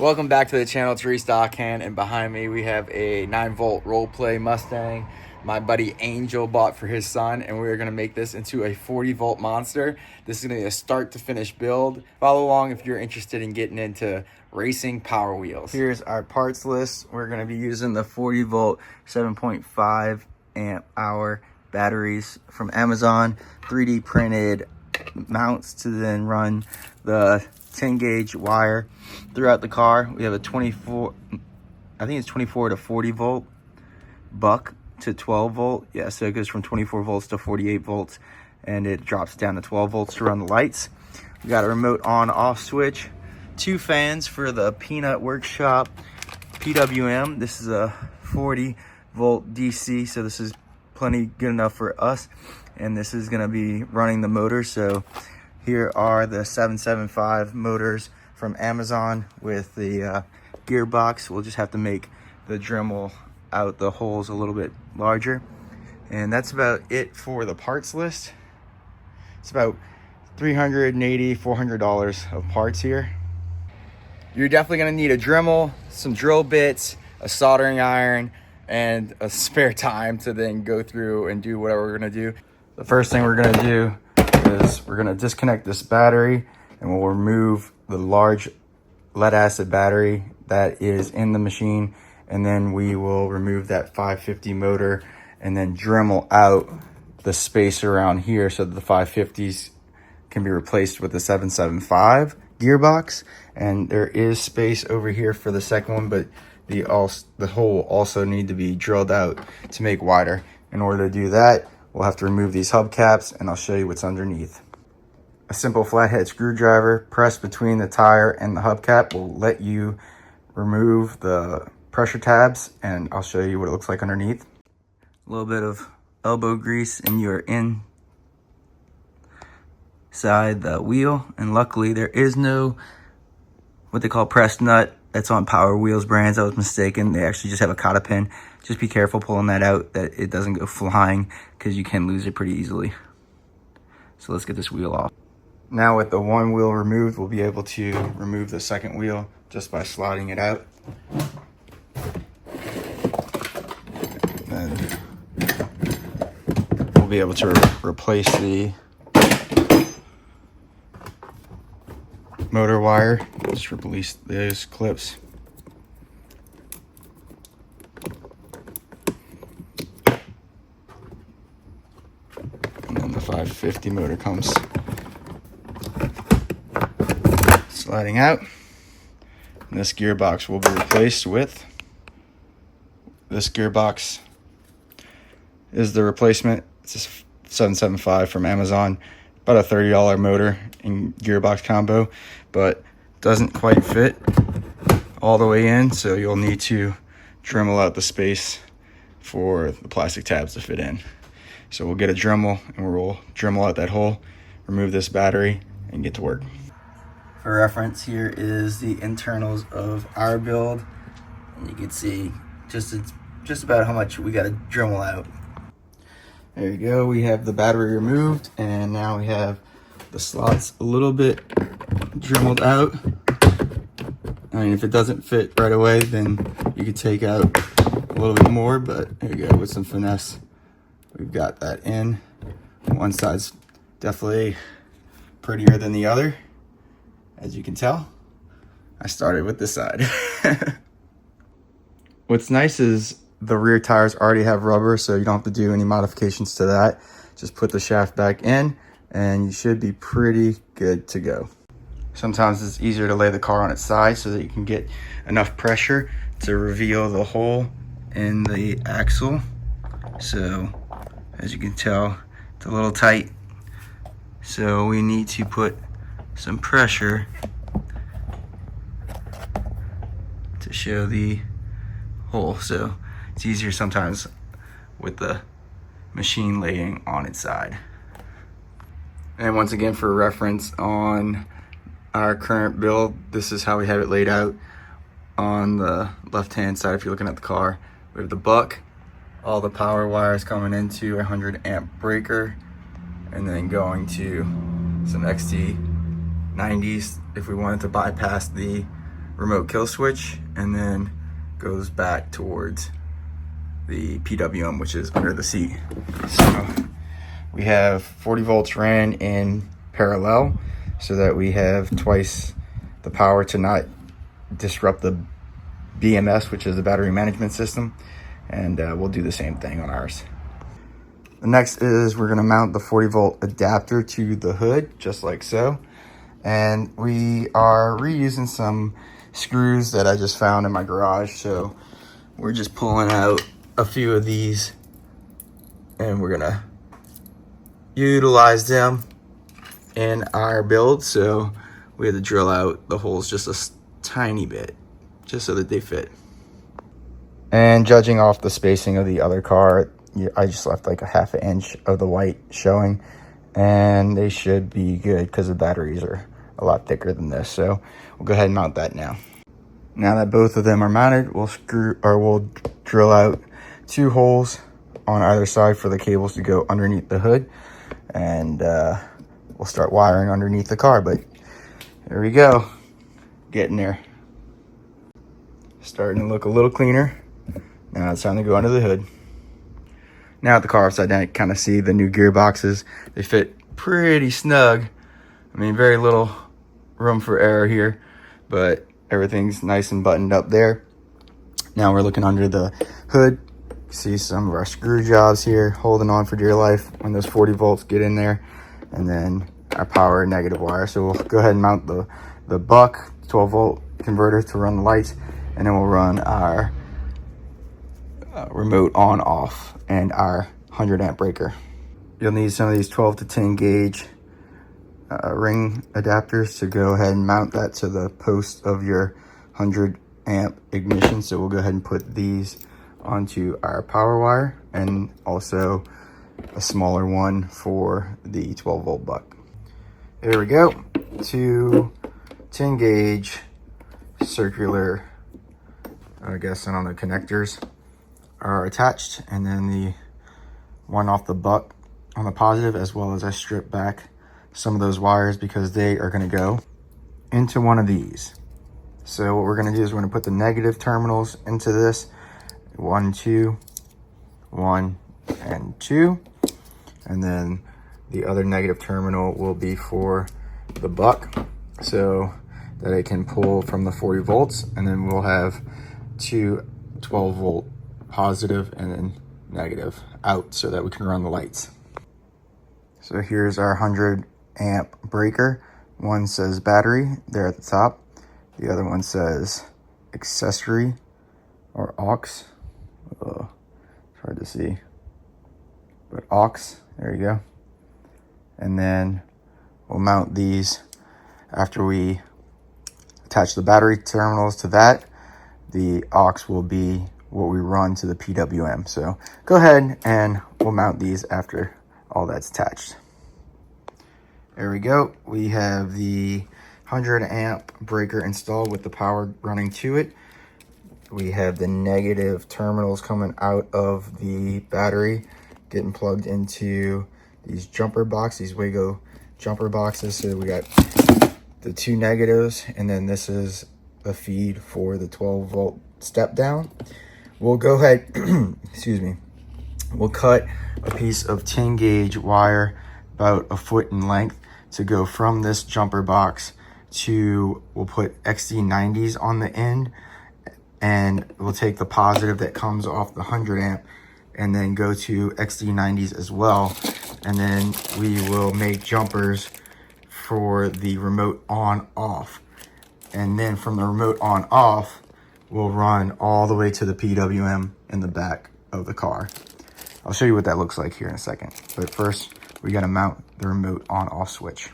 Welcome back to the channel. It's Restockhand, and behind me we have a 9-volt Rollplay Mustang my buddy Angel bought for his son, and we're going to make this into a 40-volt monster. This is going to be a start to finish build. Follow along if you're interested in getting into racing power wheels. Here's our parts list. We're going to be using the 40-volt 7.5 amp hour batteries from Amazon, 3D printed mounts to then run the 10 gauge wire throughout the car. We have a 24 to 40 volt buck to 12 volt. Yeah, so it goes from 24 volts to 48 volts, and it drops down to 12 volts to run the lights. We got a remote on off switch, 2 fans for the Peanut Workshop PWM. This is a 40 volt DC, so this is plenty good enough for us, and this is going to be running the motor. So here are the 775 motors from Amazon with the gearbox. We'll just have to make the Dremel out the holes a little bit larger. And that's about it for the parts list. It's about $380–400 of parts here. You're definitely gonna need a Dremel, some drill bits, a soldering iron, and a spare time to then go through and do whatever we're gonna do. The first thing we're gonna do is we're gonna disconnect this battery, and we'll remove the large lead acid battery that is in the machine, and then we will remove that 550 motor and then Dremel out the space around here so that the 550s can be replaced with the 775 gearbox. And there is space over here for the second one, but the hole also need to be drilled out to make wider. In order to do that, we'll have to remove these hubcaps, and I'll show you what's underneath. A simple flathead screwdriver pressed between the tire and the hubcap will let you remove the pressure tabs, and I'll show you what it looks like underneath. A little bit of elbow grease, and you're inside the wheel. And luckily there is no what they call pressed nut. That's on Power Wheels brands. I was mistaken. They actually just have a cotta pin. Just be careful pulling that out, that it doesn't go flying, because you can lose it pretty easily. So let's get this wheel off. Now with the one wheel removed, we'll be able to remove the second wheel just by sliding it out. Then we'll be able to replace the motor wire. Just release those clips. And then the 550 motor comes sliding out. And this gearbox will be replaced with this gearbox. Is the replacement. It's a 775 from Amazon. About a $30 motor and gearbox combo, but doesn't quite fit all the way in, so you'll need to Dremel out the space for the plastic tabs to fit in. So we'll get a Dremel, and we'll Dremel out that hole, remove this battery, and get to work. For reference, here is the internals of our build, and you can see just about how much we got to Dremel out. There you go. We have the battery removed, and now we have the slots a little bit Dremeled out. I mean, if it doesn't fit right away, then you could take out a little bit more, but there you go. With some finesse, we've got that in. One side's definitely prettier than the other, as you can tell. I started with this side. What's nice is the rear tires already have rubber, so you don't have to do any modifications to that. Just put the shaft back in, and you should be pretty good to go. Sometimes it's easier to lay the car on its side so that you can get enough pressure to reveal the hole in the axle. So as you can tell, it's a little tight, so we need to put some pressure to show the hole. So it's easier sometimes with the machine laying on its side. And once again, for reference, on our current build, this is how we have it laid out. On the left hand side, if you're looking at the car, we have the buck, all the power wires coming into a 100 amp breaker, and then going to some XT90s if we wanted to bypass the remote kill switch, and then goes back towards the PWM, which is under the seat. So we have 40 volts ran in parallel so that we have twice the power to not disrupt the BMS, which is the battery management system. And we'll do the same thing on ours. The next is we're gonna mount the 40 volt adapter to the hood, just like so. And we are reusing some screws that I just found in my garage. So we're just pulling out a few of these and we're gonna utilize them in our build. So we had to drill out the holes just a tiny bit, just so that they fit. And judging off the spacing of the other car, I just left like a ½ inch of the white showing, and they should be good because the batteries are a lot thicker than this. So we'll go ahead and mount that now. Now that both of them are mounted, we'll drill out 2 holes on either side for the cables to go underneath the hood, and we'll start wiring underneath the car. But here we go, getting there. Starting to look a little cleaner. Now it's time to go under the hood. Now with the car upside down, you kind of see the new gearboxes. They fit pretty snug. I mean, very little room for error here, but everything's nice and buttoned up there. Now we're looking under the hood. See some of our screw jobs here, holding on for dear life when those 40 volts get in there. And then our power negative wire. So we'll go ahead and mount the buck 12 volt converter to run the lights. And then we'll run our remote on off and our 100 amp breaker. You'll need some of these 12 to 10 gauge ring adapters to go ahead and mount that to the post of your 100 amp ignition. So we'll go ahead and put these onto our power wire, and also a smaller one for the 12 volt buck. There we go. 2 10 gauge circular, I guess, I don't know, connectors are attached, and then the one off the buck on the positive, as well as I strip back some of those wires because they are going to go into one of these. So what we're going to do is we're going to put the negative terminals into this. 1 2 1 and 2, and then the other negative terminal will be for the buck, so that it can pull from the 40 volts, and then we'll have 2 12 volt positive and then negative out so that we can run the lights. So here's our 100 amp breaker. One says battery there at the top, the other one says accessory or aux. It's hard to see, but aux, there you go. And then we'll mount these after we attach the battery terminals to that. The aux will be what we run to the PWM. So go ahead and we'll mount these after all that's attached. There we go. We have the 100 amp breaker installed with the power running to it. We have the negative terminals coming out of the battery, getting plugged into these jumper boxes, these Wago jumper boxes. So we got the 2 negatives, and then this is the feed for the 12 volt step down. We'll go ahead, excuse me, we'll cut a piece of 10 gauge wire about 1 foot in length to go from this jumper box to, we'll put XD90s on the end, and we'll take the positive that comes off the 100 amp and then go to XD90s as well. And then we will make jumpers for the remote on off. And then from the remote on off, we'll run all the way to the PWM in the back of the car. I'll show you what that looks like here in a second. But first, we gotta mount the remote on off switch.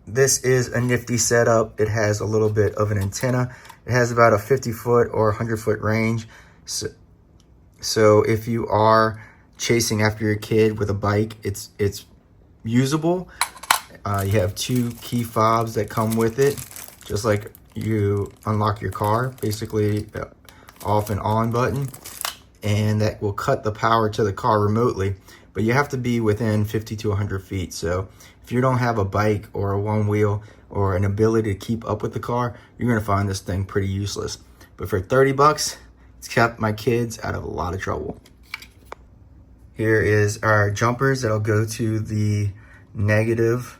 This is a nifty setup. It has a little bit of an antenna. It has about a 50 foot or 100 foot range. So if you are chasing after your kid with a bike, it's usable. You have 2 key fobs that come with it, just like you unlock your car, basically off and on button, and that will cut the power to the car remotely, but you have to be within 50 to 100 feet. So if you don't have a bike or a 1 wheel or an ability to keep up with the car, you're gonna find this thing pretty useless. But for 30 bucks, it's kept my kids out of a lot of trouble. Here is our jumpers that'll go to the negative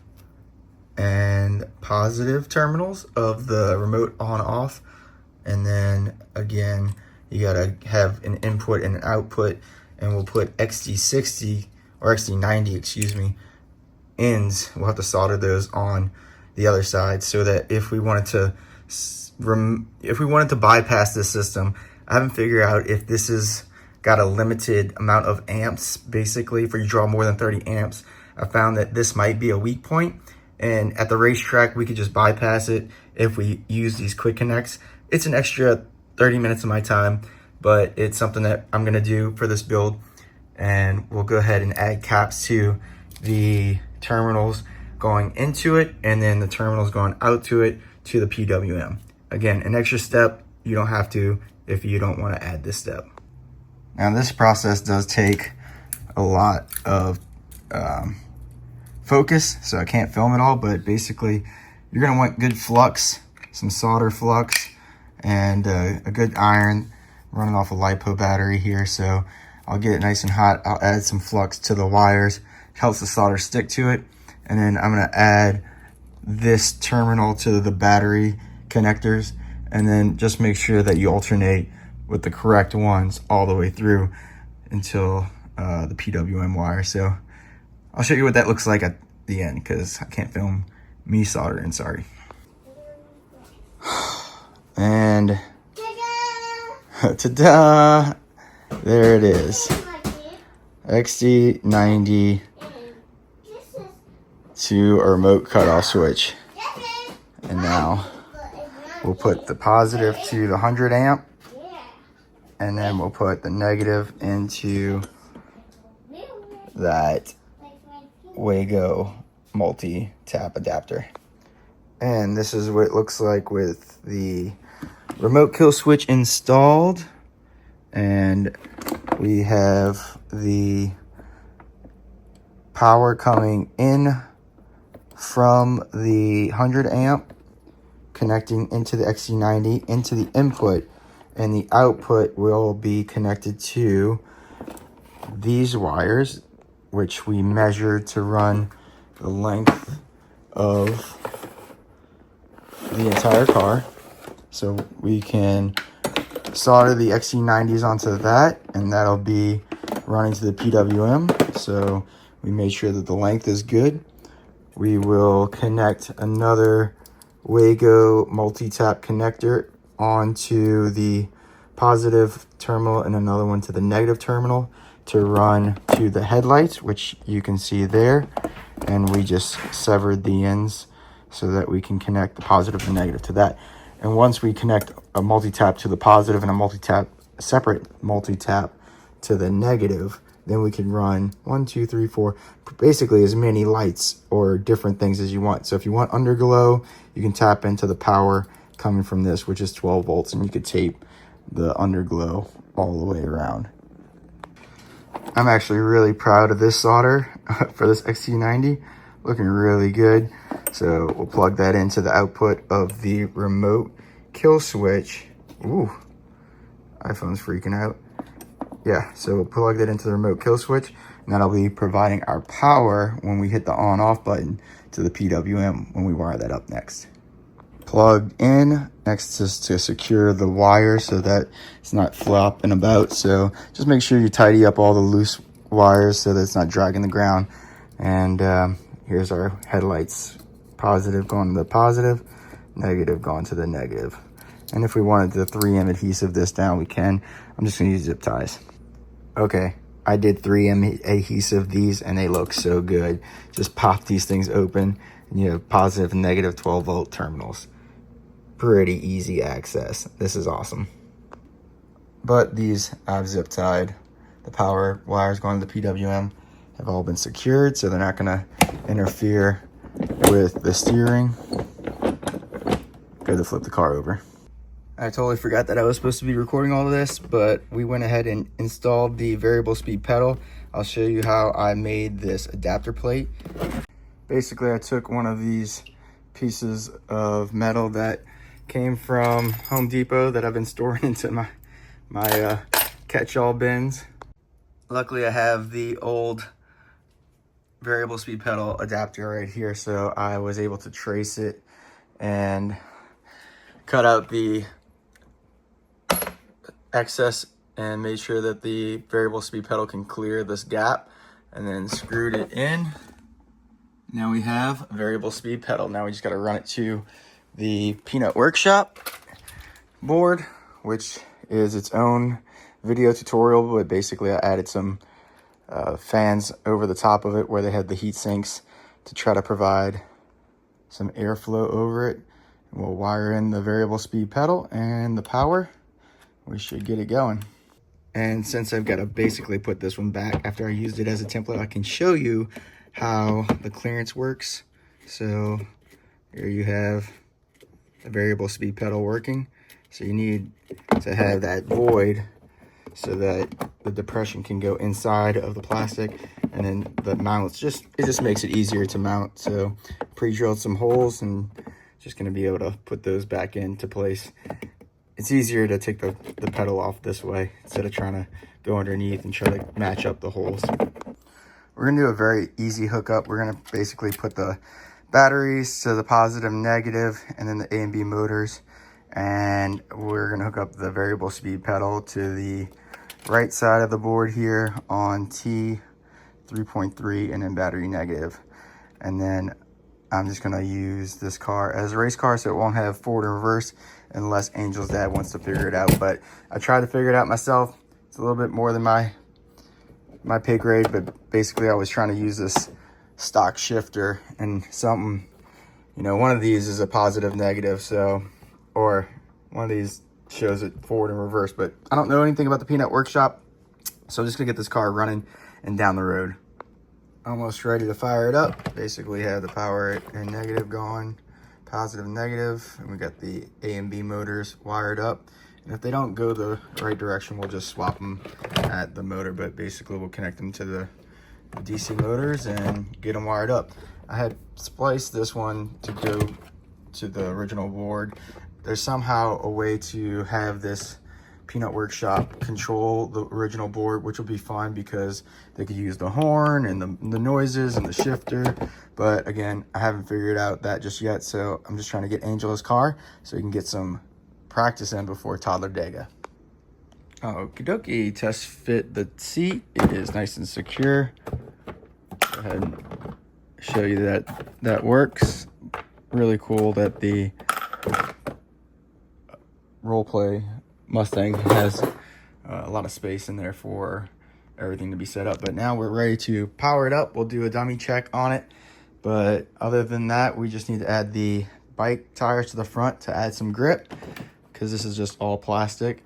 and positive terminals of the remote on off. And then again, you gotta have an input and an output, and we'll put XD60 or XD90, excuse me, ends. We'll have to solder those on the other side so that if we wanted to bypass this system, I haven't figured out if this is got a limited amount of amps. Basically, if you draw more than 30 amps, I found that this might be a weak point, and at the racetrack we could just bypass it if we use these quick connects. It's an extra 30 minutes of my time, but it's something that I'm gonna do for this build. And we'll go ahead and add caps to the terminals going into it, and then the terminals going out to it to the PWM. Again, an extra step. You don't have to if you don't want to add this step. Now this process does take a lot of focus, so I can't film it all, but basically you're gonna want good flux, some solder flux, and a good iron running off a LiPo battery here. So I'll get it nice and hot. I'll add some flux to the wires, helps the solder stick to it. And then I'm gonna add this terminal to the battery connectors, and then just make sure that you alternate with the correct ones all the way through until the PWM wire. So I'll show you what that looks like at the end, because I can't film me soldering, sorry. And ta-da! There it is. XD90 to a remote cutoff switch. And now we'll put the positive to the 100 amp, and then we'll put the negative into that Wago multi-tap adapter. And this is what it looks like with the remote kill switch installed. And we have the power coming in from the 100 amp, connecting into the XC90 into the input, and the output will be connected to these wires, which we measured to run the length of the entire car. So we can solder the XC90s onto that, and that'll be running to the PWM. So we made sure that the length is good. We will connect another Wago multi-tap connector onto the positive terminal and another one to the negative terminal to run to the headlights, which you can see there. And we just severed the ends so that we can connect the positive and negative to that. And once we connect a multi-tap to the positive and a separate multi-tap to the negative, then we can run 1, 2, 3, 4, basically as many lights or different things as you want. So if you want underglow, you can tap into the power coming from this, which is 12 volts, and you could tape the underglow all the way around. I'm actually really proud of this solder for this XT90, looking really good. So we'll plug that into the output of the remote kill switch. Ooh, iPhone's freaking out. Yeah, so we'll plug that into the remote kill switch, and that'll be providing our power when we hit the on off button to the PWM when we wire that up next. Plugged in. Next is to secure the wire so that it's not flopping about. So just make sure you tidy up all the loose wires so that it's not dragging the ground. And here's our headlights. Positive going to the positive, negative going to the negative. And if we wanted to 3M adhesive this down, we can. I'm just gonna use zip ties. Okay, I did 3M adhesive these, and they look so good. Just pop these things open, and you have positive and negative 12 volt terminals. Pretty easy access. This is awesome. But these I've zip tied. The power wires going to the PWM have all been secured, so they're not gonna interfere with the steering. Good to flip the car over. I totally forgot that I was supposed to be recording all of this, but we went ahead and installed the variable speed pedal. I'll show you how I made this adapter plate. Basically, I took one of these pieces of metal that came from Home Depot that I've been storing into my catch-all bins. Luckily, I have the old variable speed pedal adapter right here, so I was able to trace it and cut out the excess and made sure that the variable speed pedal can clear this gap, and then screwed it in. Now we have a variable speed pedal. Now we just got to run it to the Peanut Workshop board, which is its own video tutorial, but basically I added some fans over the top of it where they had the heat sinks to try to provide some airflow over it. And we'll wire in the variable speed pedal and the power. We should get it going. And since I've got to basically put this one back after I used it as a template, I can show you how the clearance works. So here you have the variable speed pedal working. So you need to have that void so that the depression can go inside of the plastic, and then the mounts, it just makes it easier to mount. So pre-drilled some holes and just gonna be able to put those back into place. It's easier to take the pedal off this way instead of trying to go underneath and try to match up the holes. We're gonna do a very easy hookup. We're gonna basically put the batteries to the positive and negative, and then the A and B motors. And we're gonna hook up the variable speed pedal to the right side of the board here on T 3.3 and then battery negative. And then I'm just gonna use this car as a race car so it won't have forward and reverse unless Angel's dad wants to figure it out. But I tried to figure it out myself. It's a little bit more than my pay grade, but basically I was trying to use this stock shifter and something, you know, one of these is a positive negative, so, or one of these shows it forward and reverse, but I don't know anything about the Peanut Workshop, so I'm just gonna get this car running and down the road. Almost ready to fire it up. Basically have the power and negative going, positive and negative, and we got the A and B motors wired up. And if they don't go the right direction, we'll just swap them at the motor, but basically we'll connect them to the DC motors and get them wired up. I had spliced this one to go to the original board. There's somehow a way to have this Peanut Workshop control the original board, which will be fine because they could use the horn and the noises and the shifter. But again, I haven't figured out that just yet, so I'm just trying to get Angel's car so he can get some practice in before toddler dega. Okie dokie, test fit the seat. It is nice and secure. Go ahead and show you that works. Really cool that the Rollplay Mustang has a lot of space in there for everything to be set up. But now we're ready to power it up. We'll do a dummy check on it. But other than that, we just need to add the bike tires to the front to add some grip, because this is just all plastic,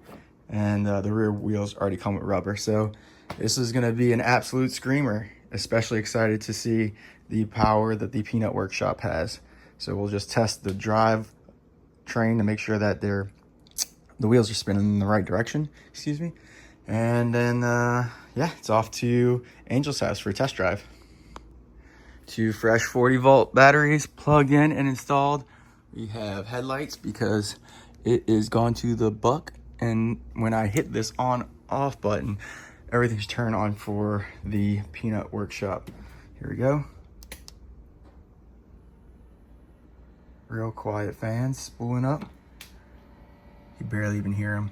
and the rear wheels already come with rubber. So this is gonna be an absolute screamer. Especially excited to see the power that the Peanut Workshop has. So we'll just test the drive train to make sure that the wheels are spinning in the right direction, excuse me. And then, yeah, it's off to Angel's house for a test drive. 2 fresh 40-volt batteries plugged in and installed. We have headlights because it is gone to the buck. And when I hit this on/off button, everything's turned on for the Peanut Workshop. Here we go. Real quiet fans spooling up. You barely even hear them.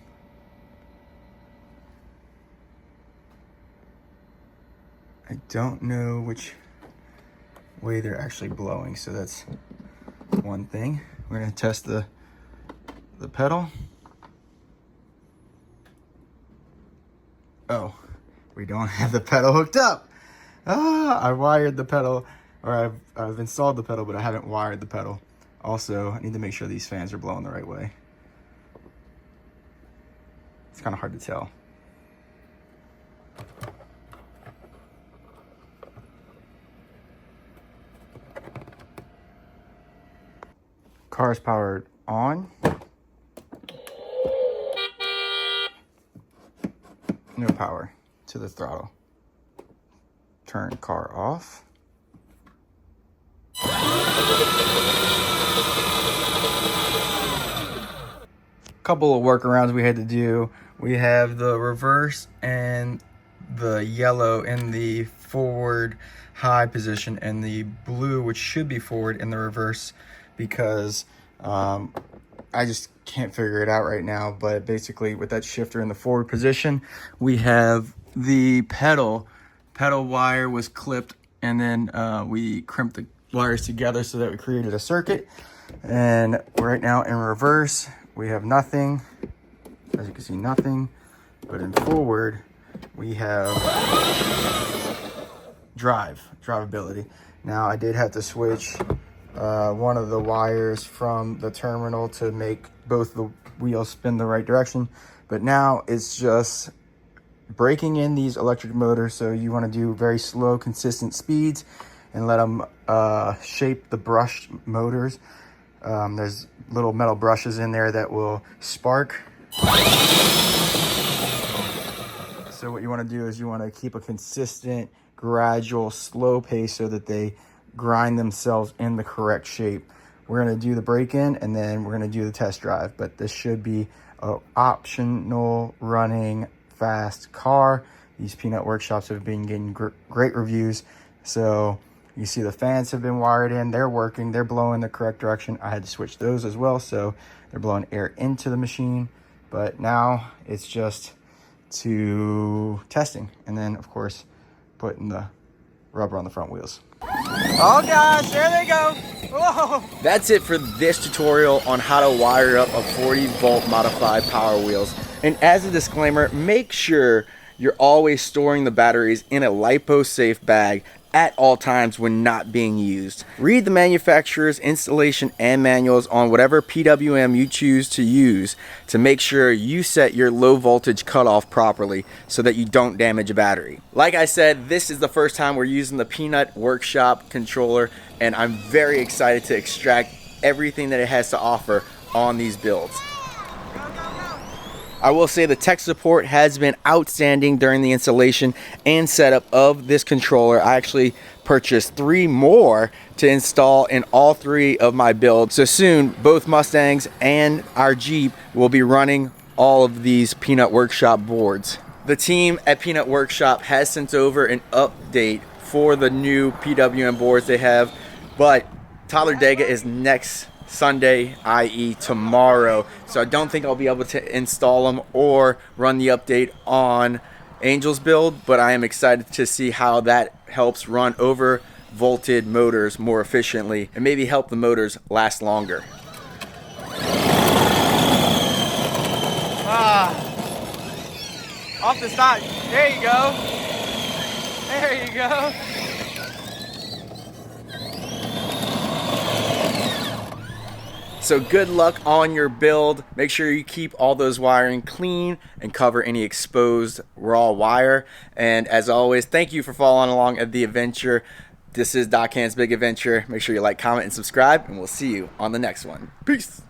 I don't know which way they're actually blowing, so that's one thing. We're gonna test the pedal. Oh, we don't have the pedal hooked up. I wired the pedal, or I've installed the pedal, but I haven't wired the pedal. Also, I need to make sure these fans are blowing the right way. It's kind of hard to tell. Car's powered on. No power to the throttle. Turn car off. Couple of workarounds we had to do. We have the reverse and the yellow in the forward high position, and the blue, which should be forward, in the reverse, because I just can't figure it out right now. But basically with that shifter in the forward position, we have the pedal wire was clipped, and then we crimped the wires together so that we created a circuit. And right now in reverse, we have nothing. As you can see, nothing. But in forward, we have drivability. Now, I did have to switch one of the wires from the terminal to make both the wheels spin the right direction. But now it's just breaking in these electric motors. So you want to do very slow, consistent speeds and let them shape the brushed motors. There's little metal brushes in there that will spark. So what you want to do is you want to keep a consistent, gradual, slow pace so that they grind themselves in the correct shape. We're going to do the break-in, and then we're going to do the test drive. But this should be an optional running fast car. These Peanut Workshops have been getting great reviews. So you see the fans have been wired in. They're working. They're blowing the correct direction. I had to switch those as well, so they're blowing air into the machine. But now it's just to testing, and then of course putting the rubber on the front wheels. Oh gosh, there they go. Whoa. That's it for this tutorial on how to wire up a 40-volt modified Power Wheels. And as a disclaimer, make sure you're always storing the batteries in a LiPo-safe bag at all times when not being used. Read the manufacturer's installation and manuals on whatever PWM you choose to use to make sure you set your low voltage cutoff properly so that you don't damage a battery. Like I said, this is the first time we're using the Peanut Workshop controller, and I'm very excited to extract everything that it has to offer on these builds. I will say the tech support has been outstanding during the installation and setup of this controller. I actually purchased 3 more to install in all 3 of my builds. So soon, both Mustangs and our Jeep will be running all of these Peanut Workshop boards. The team at Peanut Workshop has sent over an update for the new PWM boards they have, but Talladega is next Sunday, i.e. tomorrow, so I don't think I'll be able to install them or run the update on Angel's build, but I am excited to see how that helps run over volted motors more efficiently and maybe help the motors last longer. Off the side. There you go. There you go. So good luck on your build. Make sure you keep all those wiring clean and cover any exposed raw wire. And as always, thank you for following along at the adventure. This is Doc Hand's Big Adventure. Make sure you like, comment, and subscribe, and we'll see you on the next one. Peace.